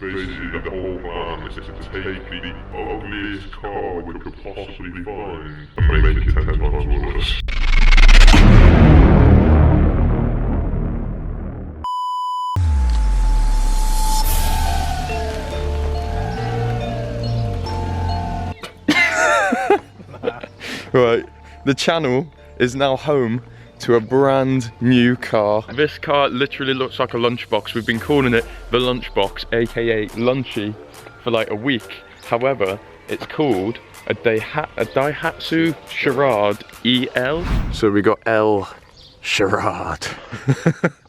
Basically, the whole plan is to take the ugliest car we could possibly find and make it 10 times worse. Right, the channel is now home to a brand new car. This car literally looks like a lunchbox. We've been calling it the lunchbox, aka Lunchy, for like a week. However, it's called a Daihatsu Charade EL. So we got El Charade.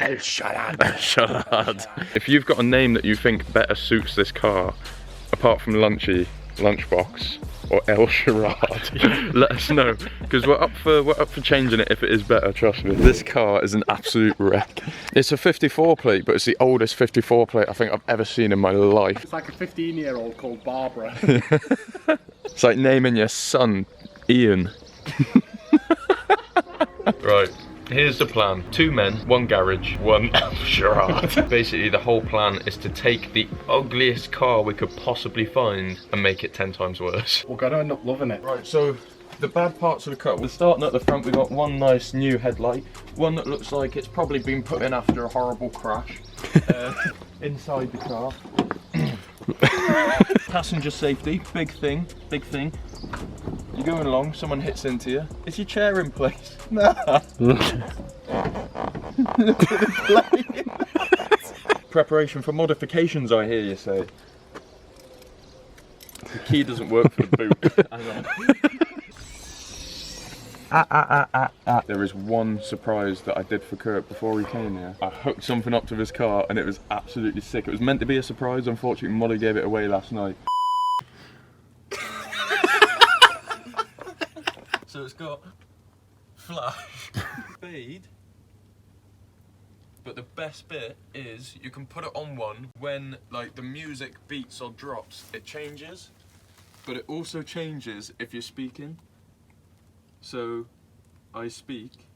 El Charade. El Charade. If you've got a name that you think better suits this car, apart from Lunchy, Lunchbox, or El Charade, let us know, because we're up for changing it if it is better, trust me. This car is an absolute wreck. It's a 54 plate, but it's the oldest 54 plate I think I've ever seen in my life. It's like a 15-year-old called Barbara. It's like naming your son Ian. Right, here's the plan. 2 men, 1 garage, 1 El Charade. Basically, the whole plan is to take the ugliest car we could possibly find and make it 10 times worse. We're gonna end up loving it. Right, so the bad parts of the car. We're starting at the front. We've got 1 nice new headlight, 1 that looks like it's probably been put in after a horrible crash. Inside the car. Passenger safety, big thing, big thing. You're going along, someone hits into you. Is your chair in place? Nah. Look at the plane. Preparation for modifications, I hear you say. The key doesn't work for the boot. Hang on. There is one surprise that I did for Kurt before he came here. I hooked something up to his car and it was absolutely sick. It was meant to be a surprise, unfortunately Molly gave it away last night. So it's got flash, fade, but the best bit is you can put it on one when like the music beats or drops, it changes, but it also changes if you're speaking. So I speak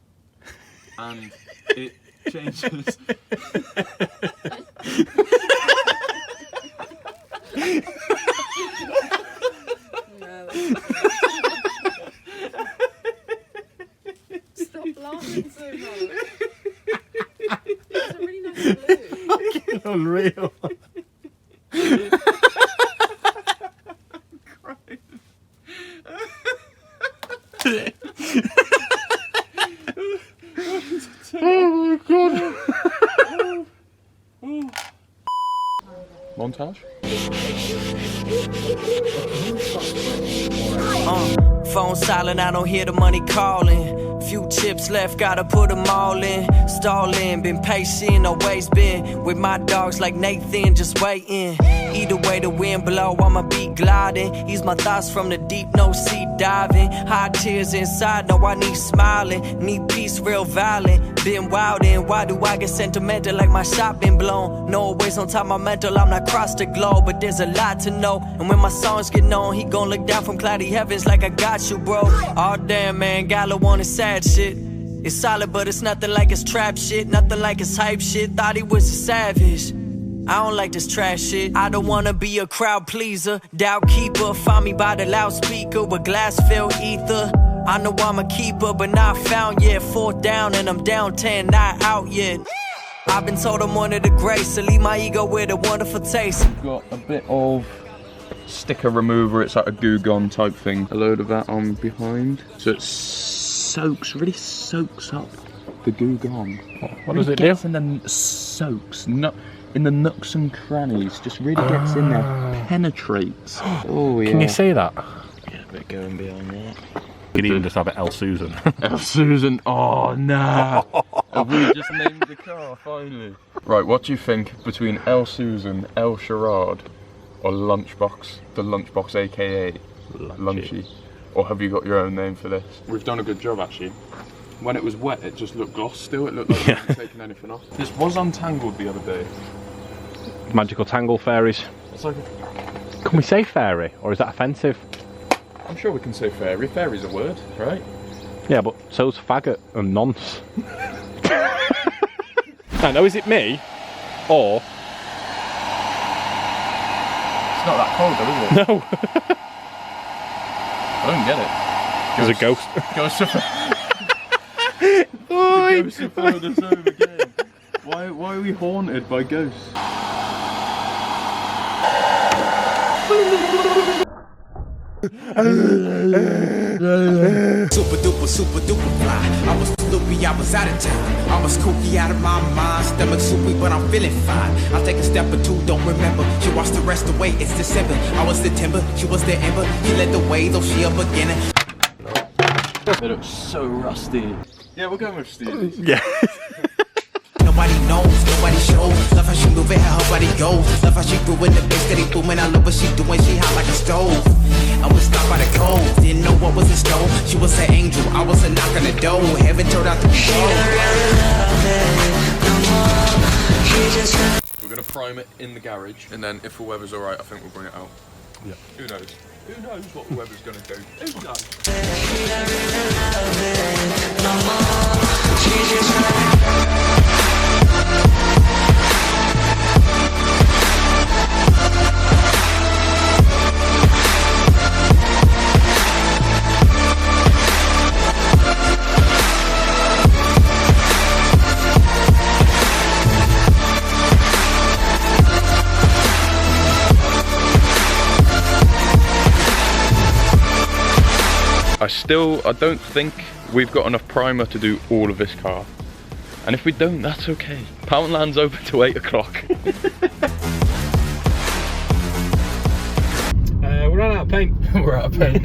and it changes. Stop laughing so much. It's a really nice blue. Fucking unreal. Oh my god. Montage? Phone silent, I don't hear the money calling. Few chips left, gotta put them all in. Stalling, been patient, always been with my dogs like Nathan, just waiting. Either way the wind blow, I'ma be gliding. Ease my thoughts from the deep, no sea diving. Hot tears inside, no I need smiling. Need peace, real violent. Been wildin', why do I get sentimental like my shot been blown? No ways on top my mental, I'm not across the globe, but there's a lot to know. And when my songs get known, he gon' look down from cloudy heavens like I got you, bro. Oh damn man, Gallo wanted sad shit. It's solid, but it's nothing like his trap shit. Nothing like his hype shit, thought he was a savage. I don't like this trash shit. I don't wanna be a crowd pleaser. Doubt keeper, find me by the loudspeaker with glass filled ether. I know I'm a keeper, but not found yet. 4th down and I'm down 10, not out yet. I've been told I'm one of the greats, so leave my ego with a wonderful taste. Got a bit of sticker remover, it's like a Goo Gone type thing. A load of that on behind. So it soaks, really soaks up the Goo Gone. What does it do? And then soaks, in the nooks and crannies, just really gets in there, penetrates. Oh yeah. Can you see that? Yeah, a bit going beyond that. You could even just have it El Susan. El Susan, oh nah. Have we just named the car, finally? Right, what do you think between El Susan, El Charade, or Lunchbox? The Lunchbox, aka Lunchy. Or have you got your own name for this? We've done a good job actually. When it was wet, it just looked gloss still. It looked like we hadn't taken anything off. This was untangled the other day. Magical tangle fairies. It's like Can we say fairy, or is that offensive? I'm sure we can say fairy. Fairy's a word, right? Yeah, but so's faggot and nonce. I know, is it me? Or It's not that cold though, is it? No. I don't get it. There's a ghost. Ghost of... The ghosts have followed us home again. Why are we haunted by ghosts? Super duper fly. I was loopy, I was out of time. I was kooky out of my mind. Stomach soupy, but I'm feeling fine. I'll take a step or two, don't remember. She watched the rest away, it's December. I was the timber, she was the ember. She led the way, though she a beginner. They look so rusty. Yeah, we're going with Steve. Yeah. Nobody knows, nobody shows. Love how she move it, how her body goes. Love how she doing the bass steady booming. I love what she doing, she hot like a stove. I was stopped by the cold, didn't know what was in store. She was an angel, I was a knock on the door. Heaven turned out to be cold. We're gonna prime it in the garage, and then if the weather's alright, I think we'll bring it out. Yeah. Who knows? Who knows what the weather's gonna do? Who knows? I don't think we've got enough primer to do all of this car. And if we don't, that's okay. Poundland's open till 8 o'clock. We're running out of paint. We're out of paint.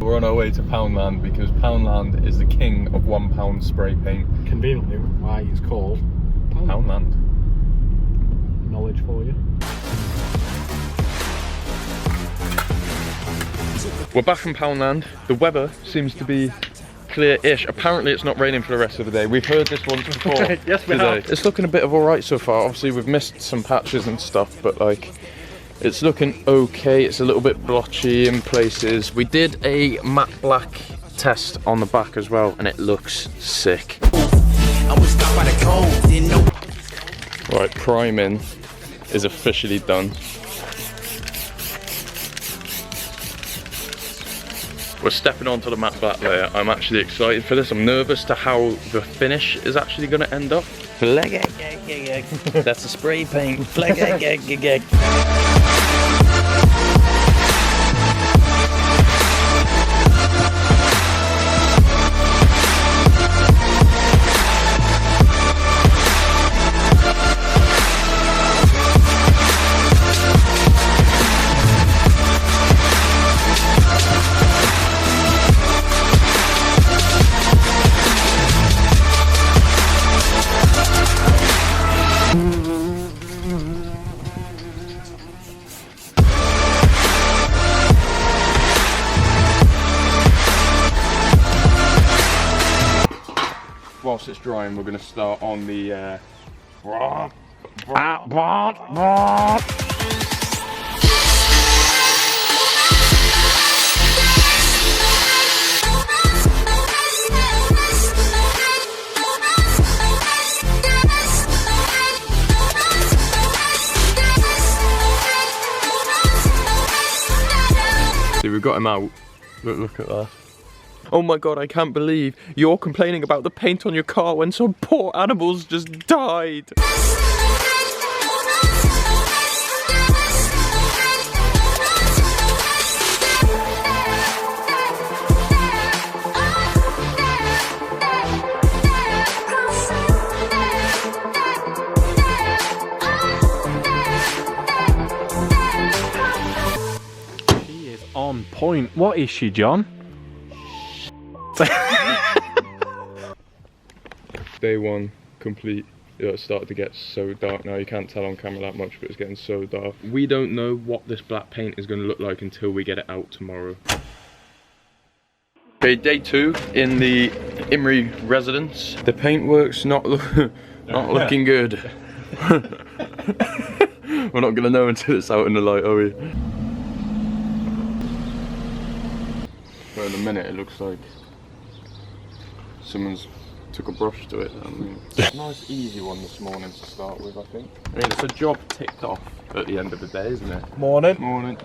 We're on our way to Poundland because Poundland is the king of £1 spray paint. Conveniently, why it's called Poundland. Knowledge for you. We're back in Poundland. The weather seems to be clear-ish. Apparently it's not raining for the rest of the day. We've heard this once before. Yes, we today. have. It's looking a bit of alright so far. Obviously we've missed some patches and stuff, but like, it's looking okay. It's a little bit blotchy in places. We did a matte black test on the back as well, and it looks sick. I was stopped by the cold, didn't know. Right, priming is officially done. We're stepping onto the matte black layer. I'm actually excited for this. I'm nervous to how the finish is actually going to end up. That's a spray paint. Whilst it's drying, we're going to start on the See, we've got him out. Look at that. Oh my god, I can't believe you're complaining about the paint on your car when some poor animals just died. She is on point. What is she, John? Day one complete. It's started to get so dark now. You can't tell on camera that much, but it's getting so dark. We don't know what this black paint is going to look like until we get it out tomorrow. Okay, day two in the Enquiries residence. The paintwork's not looking good. We're not going to know until it's out in the light, are we? But in a minute it looks like someone's took a brush to it. Nice easy one this morning to start with, I think. I mean, it's a job ticked off at the end of the day, isn't it? Morning. Morning.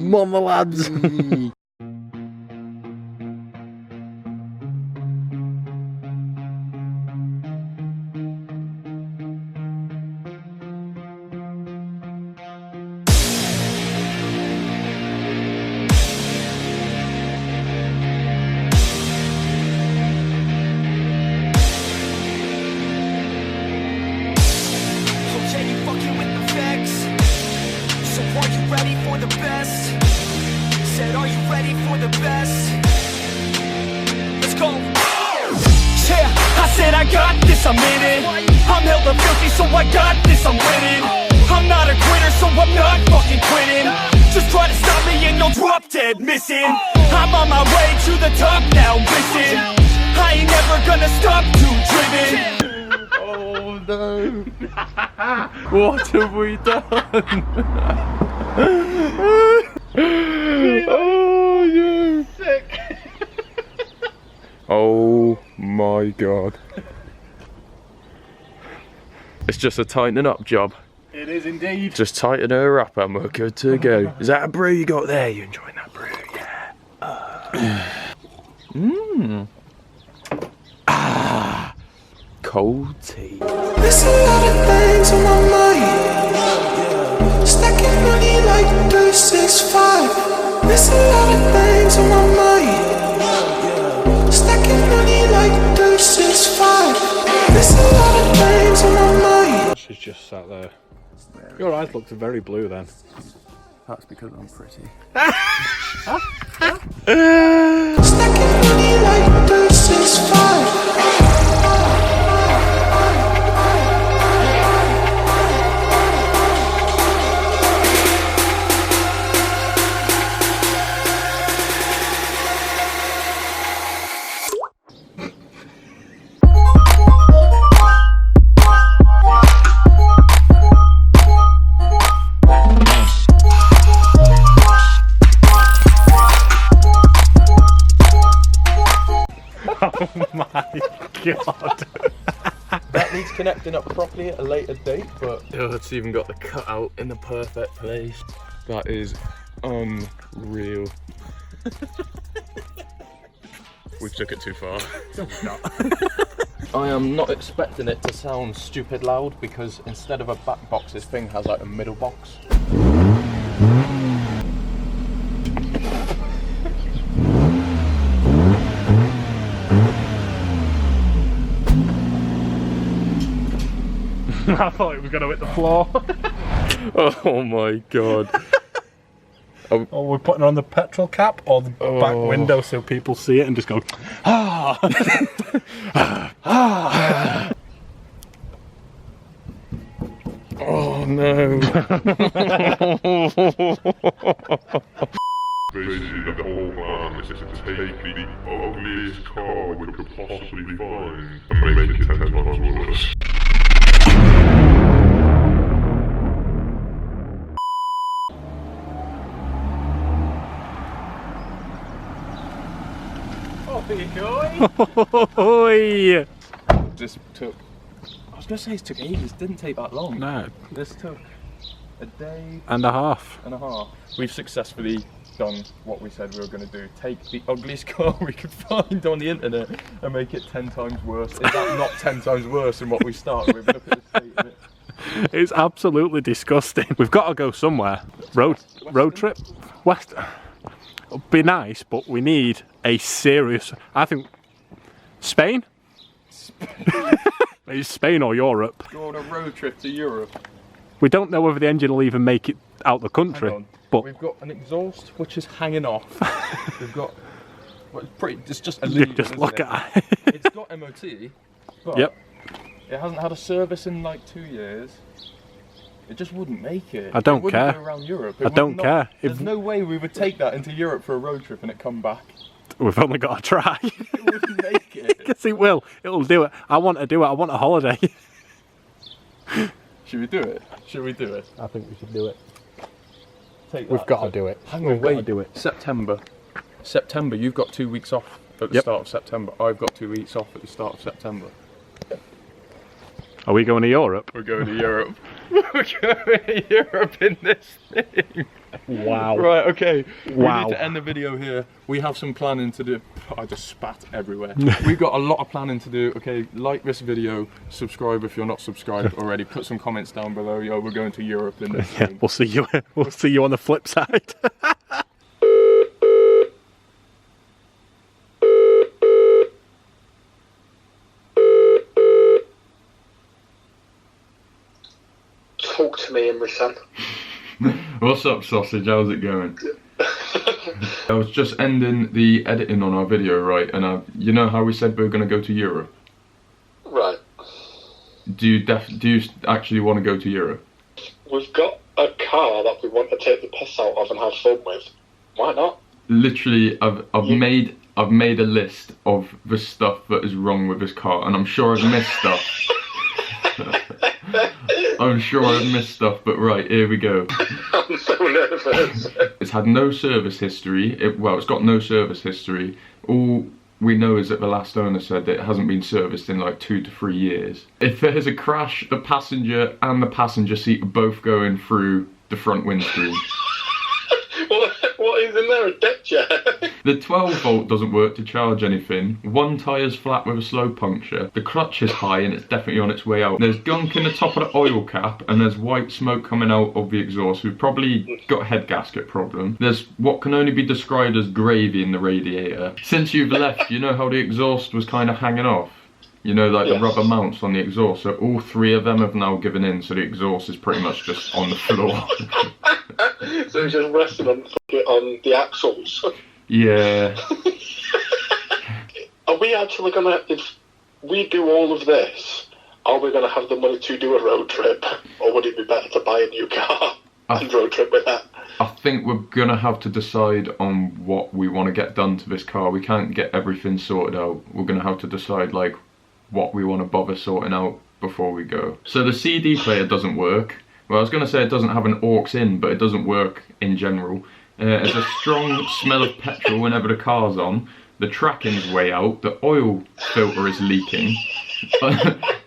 Morning, lads. I got this, I'm in it. I'm hella filthy, so I got this, I'm winning. I'm not a quitter, so I'm not fucking quitting. Just try to stop me and you'll drop dead missing. I'm on my way to the top now, listen. I ain't never gonna stop too driven. Oh no. What have we done? Oh no. Sick. Oh my god. It's just a tightening up job. It is indeed. Just tighten her up and we're good to go. Is that a brew you got there? You enjoying that brew? Yeah. Ah. Cold tea. There's a lot of things on my mind. Stacking money like 365. There's a lot of things on my mind. Stacking money like 365. There's a lot of things on my mind. She's just sat there. Your eyes looked very blue then. That's because I'm pretty. Stacking money like 365. Oh my god. That needs connecting up properly at a later date, but oh, it's even got the cutout in the perfect place. That is unreal. We took it too far. I am not expecting it to sound stupid loud because instead of a back box, this thing has like a middle box. I thought it was going to hit the floor. Oh my god. Oh, we're putting on the petrol cap or the back window so people see it and just go, ah! Ah! Oh no. Basically, the whole plan is to take the ugliest car we could possibly find and make it 10 times worse. Oi! This took, I was going to say it took ages, didn't take that long. No. This took a day And a half. and a half. We've successfully done what we said we were going to do. Take the ugliest car we could find on the internet and make it 10 times worse. Is that not 10 times worse than what we started with? Look at the state of it. It's absolutely disgusting. We've got to go somewhere. Road trip? West. It'll be nice, but we need a serious, I think, Spain? It's Spain or Europe. Go on a road trip to Europe. We don't know whether the engine will even make it out the country. Hang on. But we've got an exhaust which is hanging off. We've got, well, it's just a you lead, just isn't look it? at it. It's got MOT, but Yep. it hasn't had a service in like 2 years. It just wouldn't make it. I don't it wouldn't care. Go around Europe. I don't care. There's no way we would take that into Europe for a road trip and it come back. We've only got to try. It wouldn't make it. Yes, it will. It'll do it. I want to do it. I want a holiday. Should we do it? Should we do it? I think we should do it. Take We've that. got to do it. Hang We've on, got to wait. do it. September, you've got 2 weeks off at the start of September. I've got 2 weeks off at the start of September. Are we going to Europe? We're going to Europe. We're going to Europe in this thing. Wow. Right, okay. Wow. We need to end the video here. We have some planning to do. I just spat everywhere. We've got a lot of planning to do. Okay, like this video, subscribe if you're not subscribed already. Put some comments down below. Yo, we're going to Europe in this thing. We'll see you. We'll see you on the flip side. Talk to me, Emery son. What's up, sausage? How's it going? I was just ending the editing on our video, right? And you know how we said we were going to go to Europe? Right. Do you actually want to go to Europe? We've got a car that we want to take the piss out of and have fun with. Why not? Literally, I've made a list of the stuff that is wrong with this car, and I'm sure I've missed stuff. I'm sure I've missed stuff, but right, here we go. I'm so nervous. It's had no service history. It's got no service history. All we know is that the last owner said that it hasn't been serviced in like 2 to 3 years. If there's a crash, the passenger and the passenger seat are both going through the front windscreen. What is in there? A deck chair? The 12 volt doesn't work to charge anything. One tyre's flat with a slow puncture. The clutch is high and it's definitely on its way out. There's gunk in the top of the oil cap and there's white smoke coming out of the exhaust. We've probably got a head gasket problem. There's what can only be described as gravy in the radiator. Since you've left, you know how the exhaust was kind of hanging off? You know, like the rubber mounts on the exhaust. So all 3 of them have now given in, so the exhaust is pretty much just on the floor. So it's just resting on the axles. Yeah. Are we actually gonna, if we do all of this, are we gonna have the money to do a road trip? Or would it be better to buy a new car and road trip with that? I think we're gonna have to decide on what we want to get done to this car. We can't get everything sorted out. We're gonna have to decide like what we want to bother sorting out before we go. So the CD player doesn't work. Well, I was going to say it doesn't have an aux in, but it doesn't work in general. There's a strong smell of petrol whenever the car's on. The tracking's way out. The oil filter is leaking.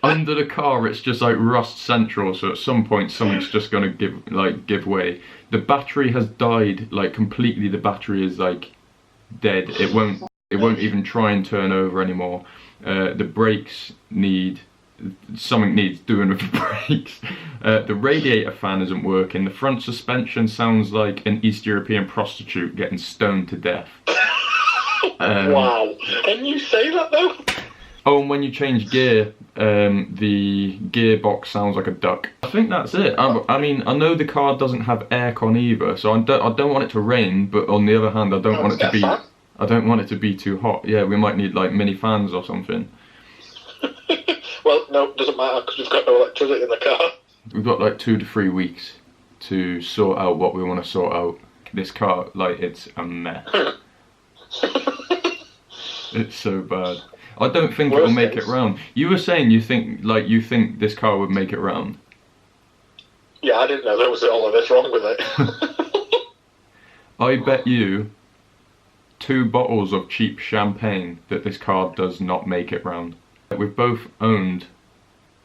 Under the car, it's just like rust central. So at some point, something's just going to give way. The battery has died like completely. The battery is like dead. It won't even try and turn over anymore. The brakes something needs doing with the brakes. The radiator fan isn't working. The front suspension sounds like an East European prostitute getting stoned to death. Wow. Can you say that though? Oh, and when you change gear, the gearbox sounds like a duck. I think that's it. I mean, I know the car doesn't have aircon either, so I don't want it to rain, but on the other hand, I don't want it to be too hot. Yeah, we might need like mini fans or something. Well, no, it doesn't matter because we've got no electricity in the car. We've got like 2 to 3 weeks to sort out what we want to sort out. This car, like, it's a mess. It's so bad. I don't think it'll make it round. You were saying you think this car would make it round. Yeah, I didn't know there was all of this wrong with it. I bet you 2 bottles of cheap champagne that this car does not make it round. We've both owned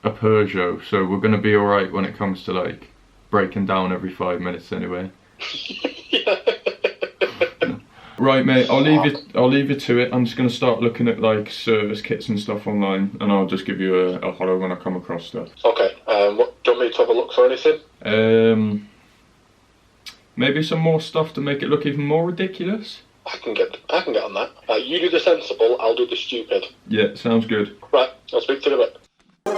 a Peugeot, so we're going to be alright when it comes to like breaking down every 5 minutes anyway. Right, mate, I'll leave you to it. I'm just going to start looking at like service kits and stuff online, and I'll just give you a hollow when I come across stuff. Okay, do you want me to have a look for anything? Maybe some more stuff to make it look even more ridiculous. I can get on that. You do the sensible, I'll do the stupid. Yeah, sounds good. Right, I'll speak to you in a bit.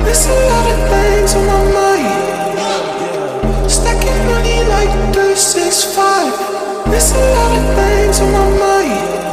There's a lot of things on my mind. Stacking money like 365. There's a lot of things on my mind.